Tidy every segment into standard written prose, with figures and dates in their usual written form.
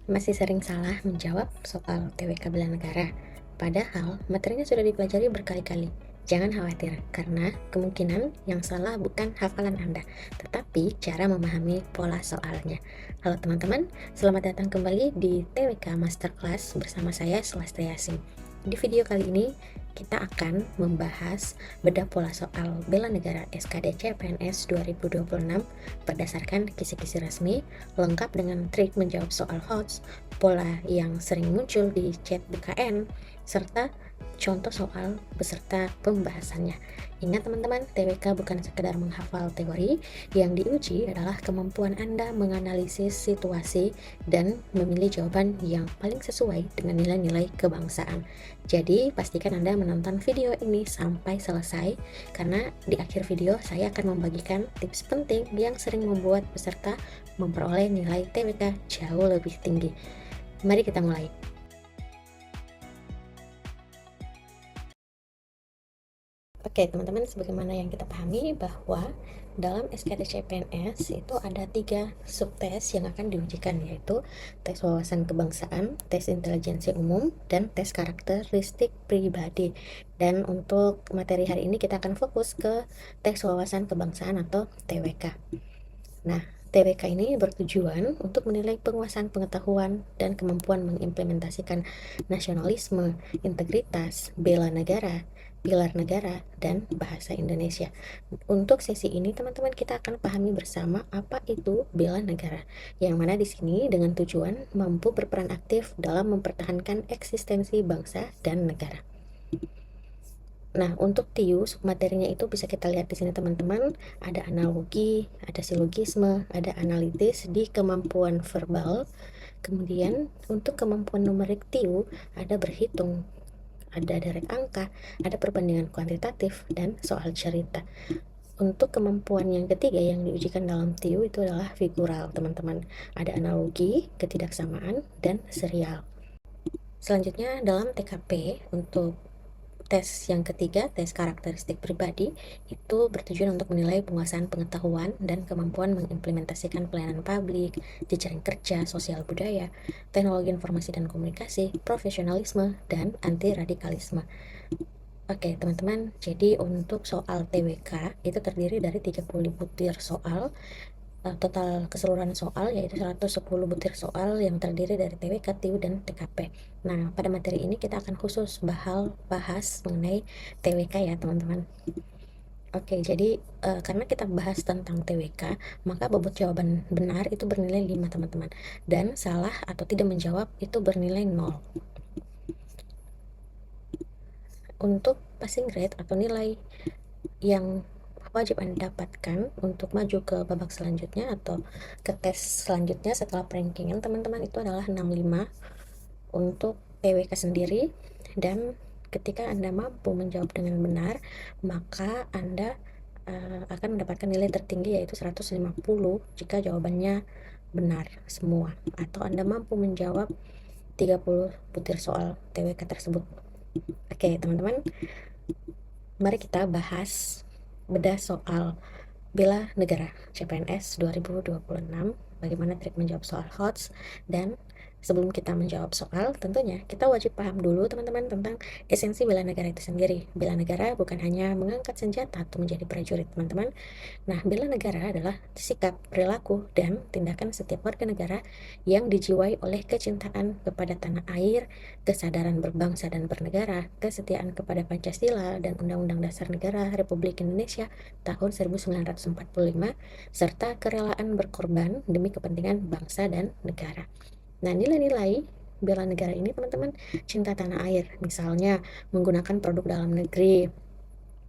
Masih sering salah menjawab soal TWK bela negara, padahal materinya sudah dipelajari berkali-kali. Jangan khawatir, karena kemungkinan yang salah bukan hafalan Anda, tetapi cara memahami pola soalnya. Halo teman-teman, selamat datang kembali di TWK Masterclass bersama saya Selasta Yasin. Di video kali ini, kita akan membahas bedah pola soal bela negara SKD CPNS 2026 berdasarkan kisi-kisi resmi, lengkap dengan trik menjawab soal HOTS, pola yang sering muncul di chat BKN, serta contoh soal beserta pembahasannya. Ingat teman-teman, TWK bukan sekedar menghafal teori, yang diuji adalah kemampuan Anda menganalisis situasi dan memilih jawaban yang paling sesuai dengan nilai-nilai kebangsaan. Jadi, pastikan Anda menonton video ini sampai selesai, karena di akhir video saya akan membagikan tips penting yang sering membuat peserta memperoleh nilai TWK jauh lebih tinggi. Mari kita mulai. Oke, teman-teman, sebagaimana yang kita pahami bahwa dalam SKD CPNS itu ada 3 subtes yang akan diujikan, yaitu tes wawasan kebangsaan, tes intelijensi umum, dan tes karakteristik pribadi. Dan untuk materi hari ini kita akan fokus ke tes wawasan kebangsaan atau TWK. Nah, TWK ini bertujuan untuk menilai penguasaan pengetahuan dan kemampuan mengimplementasikan nasionalisme, integritas, bela negara, pilar negara, dan bahasa Indonesia. Untuk sesi ini, teman-teman, kita akan pahami bersama apa itu bela negara, yang mana di sini dengan tujuan mampu berperan aktif dalam mempertahankan eksistensi bangsa dan negara. Nah, untuk TIU submaterinya itu bisa kita lihat di sini teman-teman, ada analogi, ada silogisme, ada analitis di kemampuan verbal. Kemudian untuk kemampuan numerik TIU ada berhitung, ada derek angka, ada perbandingan kuantitatif, dan soal cerita. Untuk kemampuan yang ketiga yang diujikan dalam TIU itu adalah figural, teman-teman. Ada analogi, ketidaksamaan, dan serial. Selanjutnya dalam TKP untuk tes yang ketiga, tes karakteristik pribadi, itu bertujuan untuk menilai penguasaan pengetahuan dan kemampuan mengimplementasikan pelayanan publik, jejaring kerja, sosial budaya, teknologi informasi dan komunikasi, profesionalisme, dan anti radikalisme. Oke, teman-teman, jadi untuk soal TWK itu terdiri dari 30 butir soal. Total keseluruhan soal yaitu 110 butir soal yang terdiri dari TWK, TIU, dan TKP. Nah, pada materi ini kita akan khusus bahas mengenai TWK ya, teman-teman. Oke, jadi karena kita bahas tentang TWK, maka bobot jawaban benar itu bernilai 5, teman-teman. Dan salah atau tidak menjawab itu bernilai 0. Untuk passing grade atau nilai yang wajib Anda dapatkan untuk maju ke babak selanjutnya atau ke tes selanjutnya setelah perankingan teman-teman itu adalah 65 untuk TWK sendiri. Dan ketika Anda mampu menjawab dengan benar, maka Anda akan mendapatkan nilai tertinggi yaitu 150 jika jawabannya benar semua, atau Anda mampu menjawab 30 butir soal TWK tersebut. Oke, teman-teman, mari kita bahas bedah soal bela negara CPNS 2026, bagaimana trik menjawab soal HOTS. Dan sebelum kita menjawab soal, tentunya kita wajib paham dulu teman-teman tentang esensi bela negara itu sendiri. Bela negara bukan hanya mengangkat senjata atau menjadi prajurit, teman-teman. Nah, bela negara adalah sikap, perilaku, dan tindakan setiap warga negara yang dijiwai oleh kecintaan kepada tanah air, kesadaran berbangsa dan bernegara, kesetiaan kepada Pancasila dan Undang-Undang Dasar Negara Republik Indonesia tahun 1945, serta kerelaan berkorban demi kepentingan bangsa dan negara. Nah, nilai-nilai bela negara ini teman-teman, cinta tanah air, misalnya menggunakan produk dalam negeri,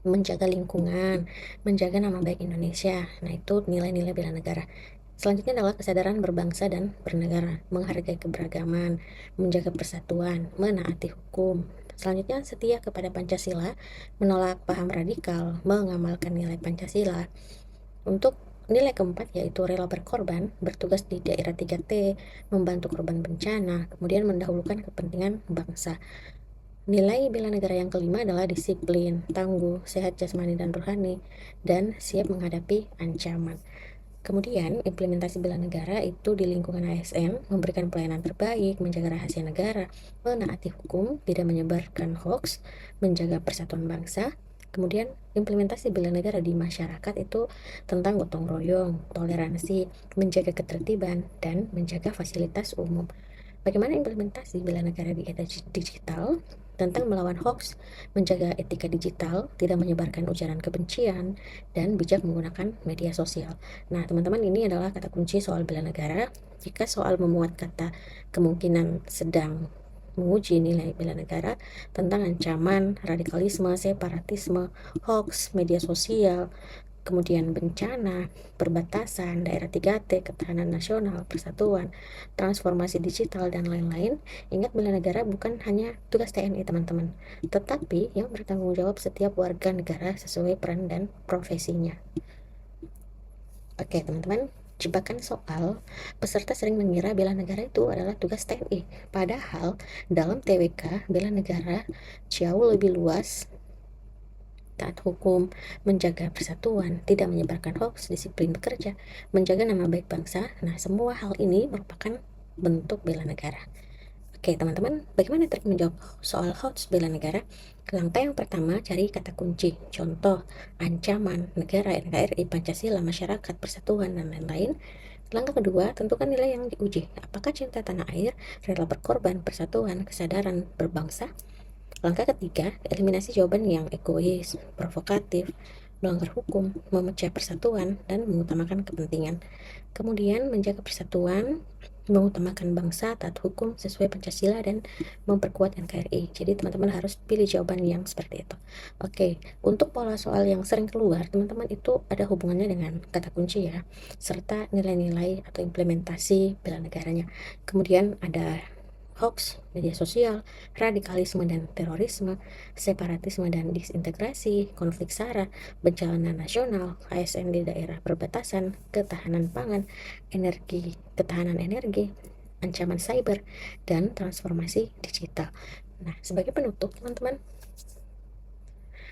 menjaga lingkungan, menjaga nama baik Indonesia. Nah, itu nilai-nilai bela negara. Selanjutnya adalah kesadaran berbangsa dan bernegara, menghargai keberagaman, menjaga persatuan, menaati hukum. Selanjutnya, setia kepada Pancasila, menolak paham radikal, mengamalkan nilai Pancasila. Untuk nilai keempat yaitu rela berkorban, bertugas di daerah 3T, membantu korban bencana, kemudian mendahulukan kepentingan bangsa. Nilai bela negara yang kelima adalah disiplin, tangguh, sehat jasmani dan rohani, dan siap menghadapi ancaman. Kemudian, implementasi bela negara itu di lingkungan ASN memberikan pelayanan terbaik, menjaga rahasia negara, menaati hukum, tidak menyebarkan hoaks, menjaga persatuan bangsa. Kemudian, implementasi bela negara di masyarakat itu tentang gotong royong, toleransi, menjaga ketertiban, dan menjaga fasilitas umum. Bagaimana implementasi bela negara di era digital? Tentang melawan hoax, menjaga etika digital, tidak menyebarkan ujaran kebencian, dan bijak menggunakan media sosial. Nah, teman-teman, ini adalah kata kunci soal bela negara. Jika soal memuat kata kemungkinan sedang menguji nilai bela negara tentang ancaman, radikalisme, separatisme, hoax, media sosial, kemudian bencana, perbatasan, daerah 3T, ketahanan nasional, persatuan, transformasi digital, dan lain-lain. Ingat, bela negara bukan hanya tugas TNI, teman-teman, tetapi yang bertanggung jawab setiap warga negara sesuai peran dan profesinya. Oke, teman-teman, jebakan soal, peserta sering mengira bela negara itu adalah tugas TNI. Padahal, dalam TWK, bela negara jauh lebih luas, taat hukum, menjaga persatuan, tidak menyebarkan hoax, disiplin bekerja, menjaga nama baik bangsa. Nah, semua hal ini merupakan bentuk bela negara. Oke, teman-teman, bagaimana trik menjawab soal hoax bela negara? Langkah yang pertama, cari kata kunci. Contoh, ancaman, negara, NKRI, Pancasila, masyarakat, persatuan, dan lain-lain. Langkah kedua, tentukan nilai yang diuji. Apakah cinta tanah air, rela berkorban, persatuan, kesadaran berbangsa? Langkah ketiga, eliminasi jawaban yang egois, provokatif, melanggar hukum, memecah persatuan, dan mengutamakan kepentingan. Kemudian, menjaga persatuan, mengutamakan bangsa, taat hukum sesuai Pancasila, dan memperkuat NKRI. Jadi, teman-teman harus pilih jawaban yang seperti itu. Oke, untuk pola soal yang sering keluar, teman-teman, itu ada hubungannya dengan kata kunci ya, serta nilai-nilai atau implementasi bela negaranya. Kemudian ada hoax, media sosial, radikalisme dan terorisme, separatisme dan disintegrasi, konflik SARA, bencana nasional, ASN di daerah perbatasan, ketahanan pangan, ketahanan energi, ancaman cyber, dan transformasi digital. Nah, sebagai penutup, teman-teman,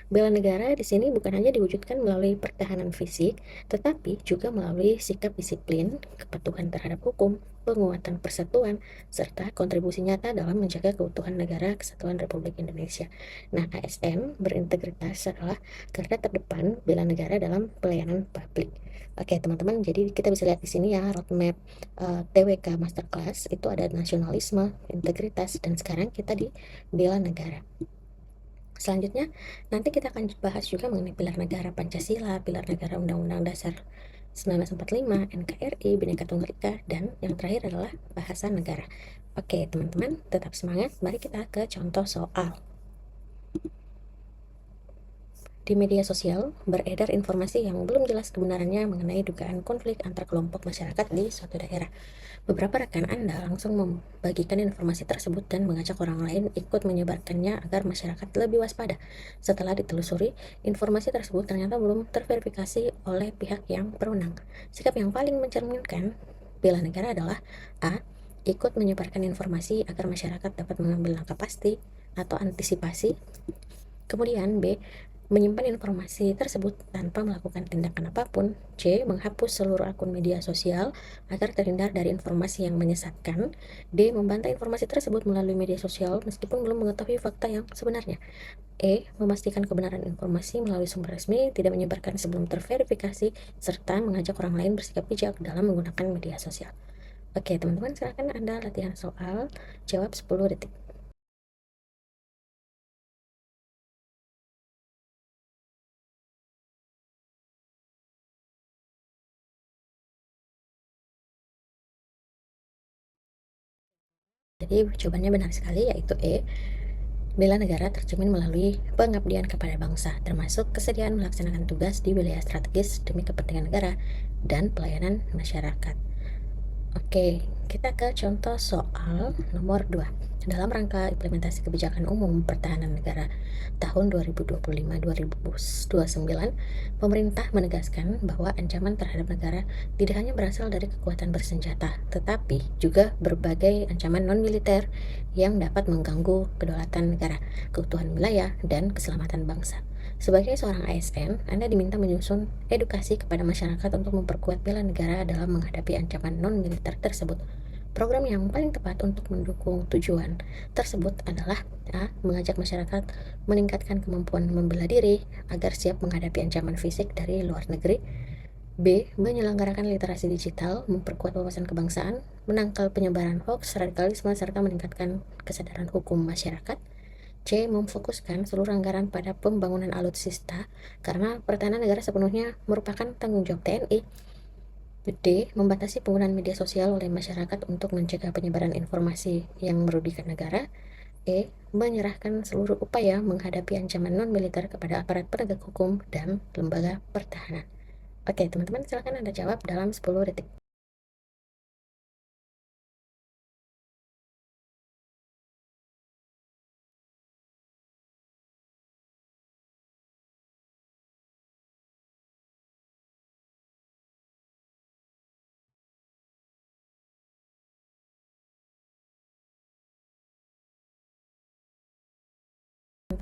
bela negara di sini bukan hanya diwujudkan melalui pertahanan fisik, tetapi juga melalui sikap disiplin, kepatuhan terhadap hukum, penguatan persatuan, serta kontribusi nyata dalam menjaga keutuhan negara kesatuan Republik Indonesia. Nah, ASN berintegritas adalah garda terdepan bela negara dalam pelayanan publik. Oke, teman-teman, jadi kita bisa lihat di sini ya roadmap TWK Masterclass itu ada nasionalisme, integritas, dan sekarang kita di bela negara. Selanjutnya, nanti kita akan bahas juga mengenai pilar negara Pancasila, pilar negara Undang-Undang Dasar 1945, NKRI, Bhinneka Tunggal Ika, dan yang terakhir adalah bahasa negara. Oke, teman-teman, tetap semangat. Mari kita ke contoh soal. Di media sosial, beredar informasi yang belum jelas kebenarannya mengenai dugaan konflik antar kelompok masyarakat di suatu daerah. Beberapa rekan Anda langsung membagikan informasi tersebut dan mengajak orang lain ikut menyebarkannya agar masyarakat lebih waspada. Setelah ditelusuri, informasi tersebut ternyata belum terverifikasi oleh pihak yang berwenang. Sikap yang paling mencerminkan bela negara adalah A. Ikut menyebarkan informasi agar masyarakat dapat mengambil langkah pasti atau antisipasi. Kemudian B. Menyimpan informasi tersebut tanpa melakukan tindakan apapun. C. Menghapus seluruh akun media sosial agar terhindar dari informasi yang menyesatkan. D. Membantah informasi tersebut melalui media sosial meskipun belum mengetahui fakta yang sebenarnya. E. Memastikan kebenaran informasi melalui sumber resmi, tidak menyebarkan sebelum terverifikasi, serta mengajak orang lain bersikap bijak dalam menggunakan media sosial. Oke, teman-teman, silakan Anda latihan soal, jawab 10 detik. Jadi jawabannya benar sekali, yaitu E. Bela negara tercermin melalui pengabdian kepada bangsa, termasuk kesediaan melaksanakan tugas di wilayah strategis demi kepentingan negara dan pelayanan masyarakat. Oke, kita ke contoh soal nomor 2. Dalam rangka implementasi kebijakan umum pertahanan negara tahun 2025-2029, pemerintah menegaskan bahwa ancaman terhadap negara tidak hanya berasal dari kekuatan bersenjata, tetapi juga berbagai ancaman non-militer yang dapat mengganggu kedaulatan negara, keutuhan wilayah, dan keselamatan bangsa. Sebagai seorang ASN, Anda diminta menyusun edukasi kepada masyarakat untuk memperkuat bela negara dalam menghadapi ancaman non-militer tersebut. Program yang paling tepat untuk mendukung tujuan tersebut adalah A. Mengajak masyarakat meningkatkan kemampuan membela diri agar siap menghadapi ancaman fisik dari luar negeri. B. Menyelenggarakan literasi digital, memperkuat wawasan kebangsaan, menangkal penyebaran hoaks, radikalisme, serta meningkatkan kesadaran hukum masyarakat. C. Memfokuskan seluruh anggaran pada pembangunan alutsista karena pertahanan negara sepenuhnya merupakan tanggung jawab TNI. D. Membatasi penggunaan media sosial oleh masyarakat untuk mencegah penyebaran informasi yang merugikan negara. E. Menyerahkan seluruh upaya menghadapi ancaman non-militer kepada aparat penegak hukum dan lembaga pertahanan. Oke, teman-teman, silakan Anda jawab dalam 10 detik.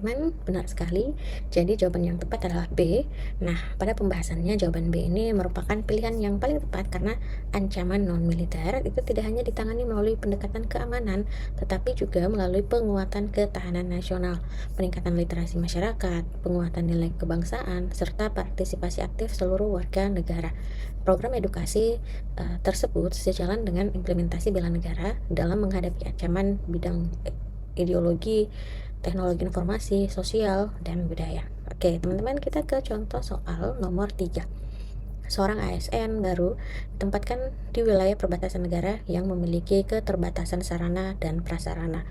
Teman-teman, benar sekali. Jadi jawaban yang tepat adalah B. Nah, pada pembahasannya jawaban B ini merupakan pilihan yang paling tepat karena ancaman non-militer itu tidak hanya ditangani melalui pendekatan keamanan, tetapi juga melalui penguatan ketahanan nasional, peningkatan literasi masyarakat, penguatan nilai kebangsaan, serta partisipasi aktif seluruh warga negara. Program edukasi tersebut sejalan dengan implementasi bela negara dalam menghadapi ancaman bidang ideologi, teknologi informasi, sosial, dan budaya. Oke, teman-teman, kita ke contoh soal nomor 3. Seorang ASN baru ditempatkan di wilayah perbatasan negara yang memiliki keterbatasan sarana dan prasarana.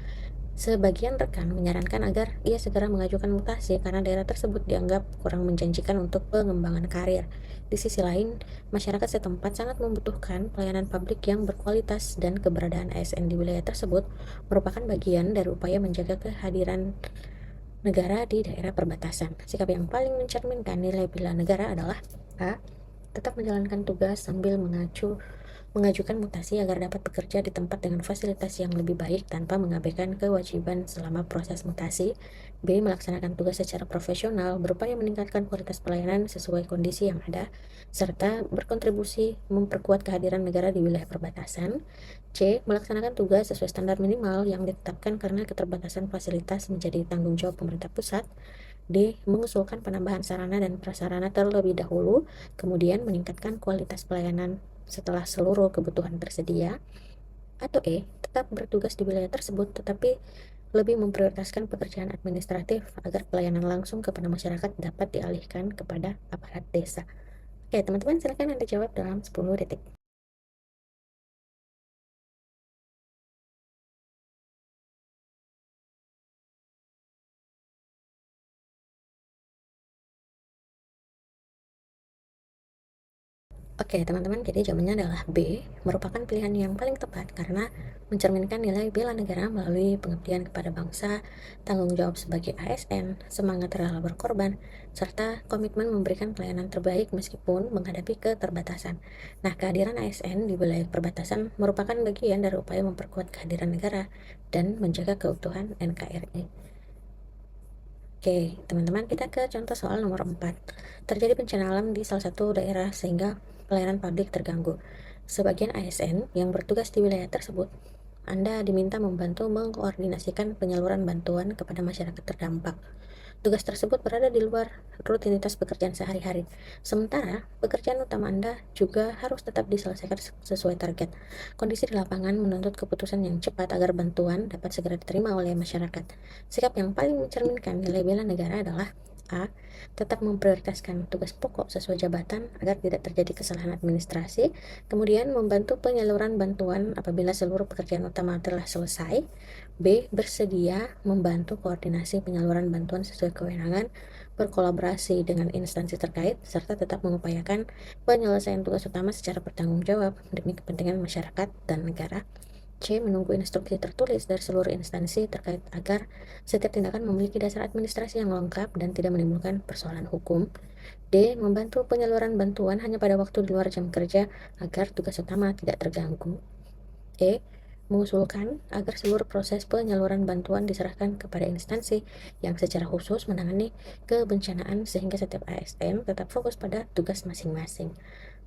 Sebagian rekan menyarankan agar ia segera mengajukan mutasi karena daerah tersebut dianggap kurang menjanjikan untuk pengembangan karir. Di sisi lain, masyarakat setempat sangat membutuhkan pelayanan publik yang berkualitas dan keberadaan ASN di wilayah tersebut merupakan bagian dari upaya menjaga kehadiran negara di daerah perbatasan. Sikap yang paling mencerminkan nilai bela negara adalah A. Tetap menjalankan tugas sambil mengajukan mutasi agar dapat bekerja di tempat dengan fasilitas yang lebih baik tanpa mengabaikan kewajiban selama proses mutasi. B. Melaksanakan tugas secara profesional, berupaya meningkatkan kualitas pelayanan sesuai kondisi yang ada, serta berkontribusi memperkuat kehadiran negara di wilayah perbatasan. C. Melaksanakan tugas sesuai standar minimal yang ditetapkan karena keterbatasan fasilitas menjadi tanggung jawab pemerintah pusat. D. Mengusulkan penambahan sarana dan prasarana terlebih dahulu, kemudian meningkatkan kualitas pelayanan setelah seluruh kebutuhan tersedia. Atau E. Tetap bertugas di wilayah tersebut tetapi lebih memprioritaskan pekerjaan administratif agar pelayanan langsung kepada masyarakat dapat dialihkan kepada aparat desa. Oke, teman-teman, silakan Anda jawab dalam 10 detik. Oke, teman-teman, jadi jawabannya adalah B, merupakan pilihan yang paling tepat karena mencerminkan nilai bela negara melalui pengabdian kepada bangsa, tanggung jawab sebagai ASN, semangat rela berkorban, serta komitmen memberikan pelayanan terbaik meskipun menghadapi keterbatasan. Nah, kehadiran ASN di wilayah perbatasan merupakan bagian dari upaya memperkuat kehadiran negara dan menjaga keutuhan NKRI. Oke, teman-teman, kita ke contoh soal nomor 4. Terjadi bencana alam di salah satu daerah sehingga pelayanan publik terganggu. Sebagian ASN yang bertugas di wilayah tersebut, Anda diminta membantu mengkoordinasikan penyaluran bantuan kepada masyarakat terdampak. Tugas tersebut berada di luar rutinitas pekerjaan sehari-hari. Sementara, pekerjaan utama Anda juga harus tetap diselesaikan sesuai target. Kondisi di lapangan menuntut keputusan yang cepat agar bantuan dapat segera diterima oleh masyarakat. Sikap yang paling mencerminkan nilai bela negara adalah A. Tetap memprioritaskan tugas pokok sesuai jabatan agar tidak terjadi kesalahan administrasi, kemudian membantu penyaluran bantuan apabila seluruh pekerjaan utama telah selesai. B. Bersedia membantu koordinasi penyaluran bantuan sesuai kewenangan, berkolaborasi dengan instansi terkait, serta tetap mengupayakan penyelesaian tugas utama secara bertanggung jawab demi kepentingan masyarakat dan negara. C. Menunggu instruksi tertulis dari seluruh instansi terkait agar setiap tindakan memiliki dasar administrasi yang lengkap dan tidak menimbulkan persoalan hukum. D. Membantu penyaluran bantuan hanya pada waktu di luar jam kerja agar tugas utama tidak terganggu. E. mengusulkan agar seluruh proses penyaluran bantuan diserahkan kepada instansi yang secara khusus menangani kebencanaan sehingga setiap ASN tetap fokus pada tugas masing-masing.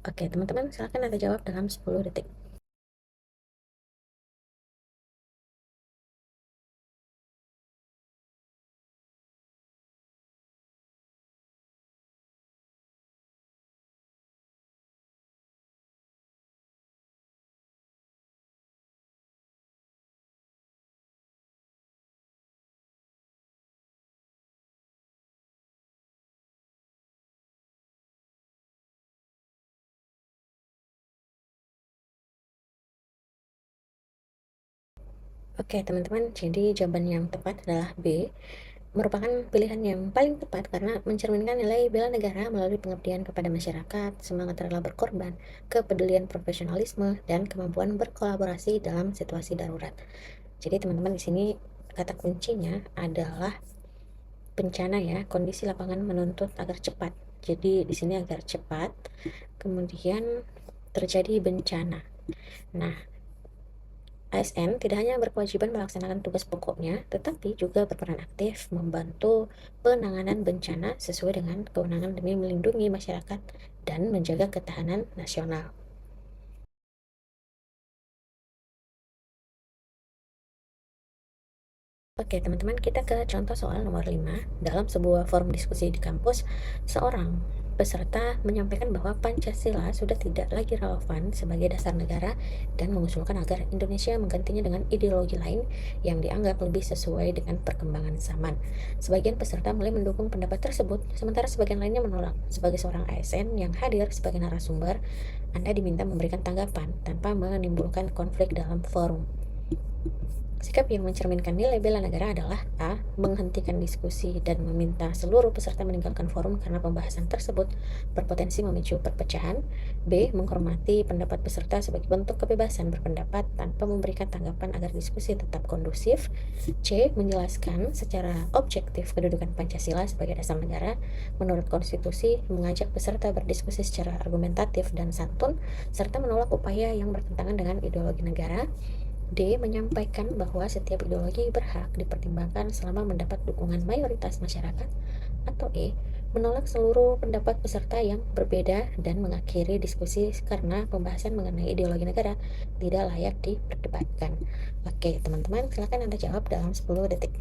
Oke, teman-teman, silakan Anda jawab dalam 10 detik. Oke, teman-teman, jadi jawaban yang tepat adalah B, merupakan pilihan yang paling tepat karena mencerminkan nilai bela negara melalui pengabdian kepada masyarakat, semangat rela berkorban, kepedulian profesionalisme, dan kemampuan berkolaborasi dalam situasi darurat. Jadi teman-teman di sini kata kuncinya adalah bencana ya, kondisi lapangan menuntut agar cepat. Jadi di sini agar cepat, kemudian terjadi bencana. Nah, ASN tidak hanya berkewajiban melaksanakan tugas pokoknya, tetapi juga berperan aktif membantu penanganan bencana sesuai dengan kewenangan demi melindungi masyarakat dan menjaga ketahanan nasional. Oke, teman-teman, kita ke contoh soal nomor 5. Dalam sebuah forum diskusi di kampus, seorang peserta menyampaikan bahwa Pancasila sudah tidak lagi relevan sebagai dasar negara dan mengusulkan agar Indonesia menggantinya dengan ideologi lain yang dianggap lebih sesuai dengan perkembangan zaman. Sebagian peserta mulai mendukung pendapat tersebut, sementara sebagian lainnya menolak. Sebagai seorang ASN yang hadir sebagai narasumber, Anda diminta memberikan tanggapan tanpa menimbulkan konflik dalam forum. Sikap yang mencerminkan nilai bela negara adalah A. Menghentikan diskusi dan meminta seluruh peserta meninggalkan forum karena pembahasan tersebut berpotensi memicu perpecahan. B. Menghormati pendapat peserta sebagai bentuk kebebasan berpendapat tanpa memberikan tanggapan agar diskusi tetap kondusif. C. Menjelaskan secara objektif kedudukan Pancasila sebagai dasar negara. Menurut konstitusi, mengajak peserta berdiskusi secara argumentatif dan santun, serta menolak upaya yang bertentangan dengan ideologi negara. D. Menyampaikan bahwa setiap ideologi berhak dipertimbangkan selama mendapat dukungan mayoritas masyarakat. Atau E. Menolak seluruh pendapat peserta yang berbeda dan mengakhiri diskusi karena pembahasan mengenai ideologi negara tidak layak diperdebatkan. Oke, teman-teman, silakan Anda jawab dalam 10 detik.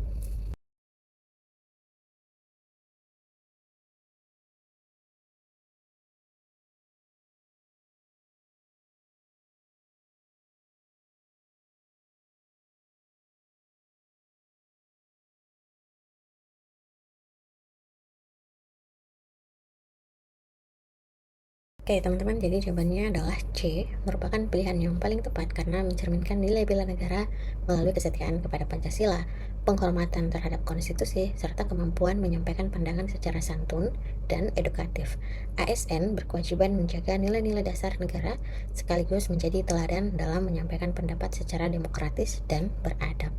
Oke, teman-teman, jadi jawabannya adalah C, merupakan pilihan yang paling tepat karena mencerminkan nilai bela negara melalui kesetiaan kepada Pancasila, penghormatan terhadap konstitusi, serta kemampuan menyampaikan pandangan secara santun dan edukatif. ASN berkewajiban menjaga nilai-nilai dasar negara sekaligus menjadi teladan dalam menyampaikan pendapat secara demokratis dan beradab.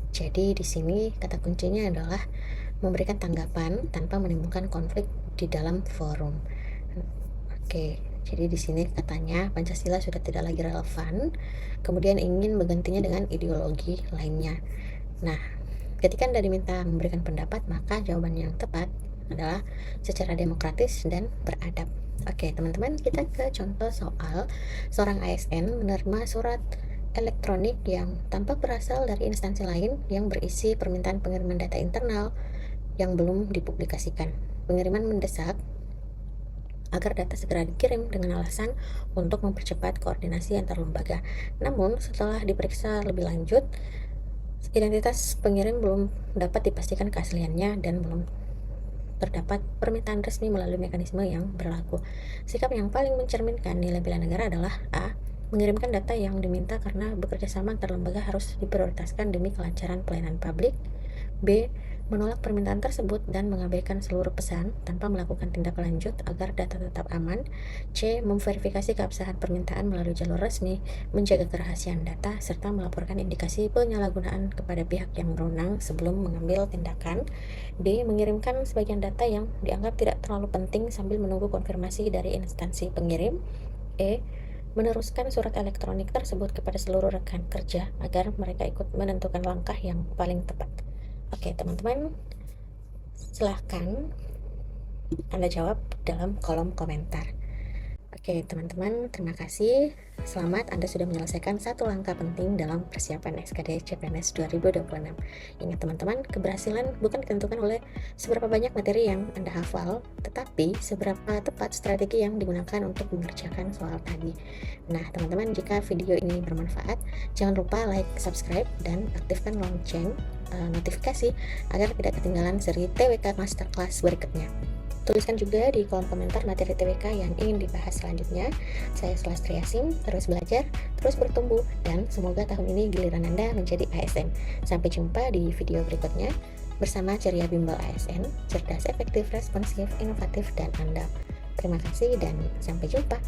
Jadi di sini kata kuncinya adalah memberikan tanggapan tanpa menimbulkan konflik di dalam forum. Oke, jadi di sini katanya Pancasila sudah tidak lagi relevan, kemudian ingin menggantinya dengan ideologi lainnya. Nah, ketika Anda diminta memberikan pendapat, maka jawaban yang tepat adalah secara demokratis dan beradab. Oke, teman-teman, kita ke contoh soal seorang ASN menerima surat elektronik yang tampak berasal dari instansi lain yang berisi permintaan pengiriman data internal yang belum dipublikasikan. Pengiriman mendesak agar data segera dikirim dengan alasan untuk mempercepat koordinasi antar lembaga. Namun, setelah diperiksa lebih lanjut, identitas pengirim belum dapat dipastikan keasliannya dan belum terdapat permintaan resmi melalui mekanisme yang berlaku. Sikap yang paling mencerminkan nilai bela negara adalah A. Mengirimkan data yang diminta karena bekerja sama antar lembaga harus diprioritaskan demi kelancaran pelayanan publik. B. Menolak permintaan tersebut dan mengabaikan seluruh pesan tanpa melakukan tindak lanjut agar data tetap aman. C. Memverifikasi keabsahan permintaan melalui jalur resmi, menjaga kerahasiaan data, serta melaporkan indikasi penyalahgunaan kepada pihak yang berwenang sebelum mengambil tindakan. D. Mengirimkan sebagian data yang dianggap tidak terlalu penting sambil menunggu konfirmasi dari instansi pengirim. E. meneruskan surat elektronik tersebut kepada seluruh rekan kerja agar mereka ikut menentukan langkah yang paling tepat. Oke, teman-teman, silahkan Anda jawab dalam kolom komentar. Oke, teman-teman, terima kasih. Selamat, Anda sudah menyelesaikan satu langkah penting dalam persiapan SKD CPNS 2026. Ingat teman-teman, keberhasilan bukan ditentukan oleh seberapa banyak materi yang Anda hafal, tetapi seberapa tepat strategi yang digunakan untuk mengerjakan soal tadi. Nah, teman-teman, jika video ini bermanfaat, jangan lupa like, subscribe, dan aktifkan lonceng notifikasi agar tidak ketinggalan seri TWK Masterclass berikutnya. Tuliskan juga di kolom komentar materi TWK yang ingin dibahas selanjutnya. Saya Sulastri Yasin, terus belajar, terus bertumbuh, dan semoga tahun ini giliran Anda menjadi ASN. Sampai jumpa di video berikutnya bersama Ceria Bimbel ASN, cerdas, efektif, responsif, inovatif, dan andal. Terima kasih dan sampai jumpa.